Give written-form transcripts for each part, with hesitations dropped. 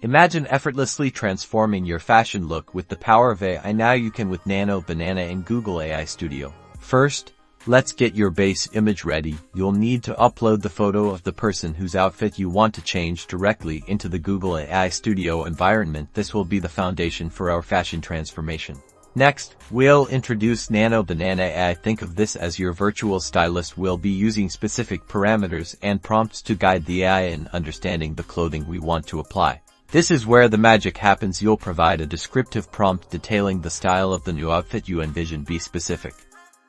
Imagine effortlessly transforming your fashion look with the power of AI. Now you can with Nano Banana and Google AI Studio. First, let's get your base image ready. You'll need to upload the photo of the person whose outfit you want to change directly into the Google AI Studio environment. This will be the foundation for our fashion transformation. Next, we'll introduce Nano Banana AI. Think of this as your virtual stylist. We'll be using specific parameters and prompts to guide the AI in understanding the clothing we want to apply. This is where the magic happens. You'll provide a descriptive prompt detailing the style of the new outfit you envision. Be specific.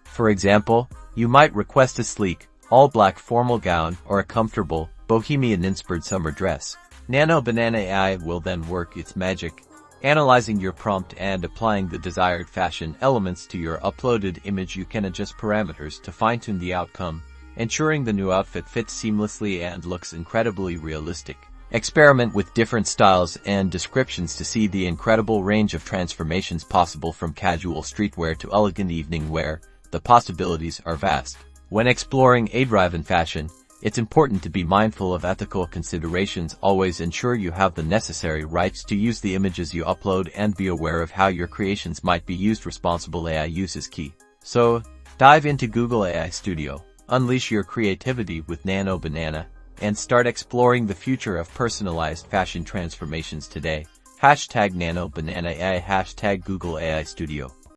For example, you might request a sleek, all-black formal gown or a comfortable, bohemian-inspired summer dress. Nano Banana AI will then work its magic, analyzing your prompt and applying the desired fashion elements to your uploaded image. You can adjust parameters to fine-tune the outcome, ensuring the new outfit fits seamlessly and looks incredibly realistic. Experiment with different styles and descriptions to see the incredible range of transformations possible, from casual streetwear to elegant evening wear. The possibilities are vast. When exploring AI-driven fashion, it's important to be mindful of ethical considerations. Always ensure you have the necessary rights to use the images you upload and be aware of how your creations might be used. Responsible AI use is key. So, dive into Google AI Studio, unleash your creativity with Nano Banana, and start exploring the future of personalized fashion transformations today. #Nano Banana AI, #Google AI Studio.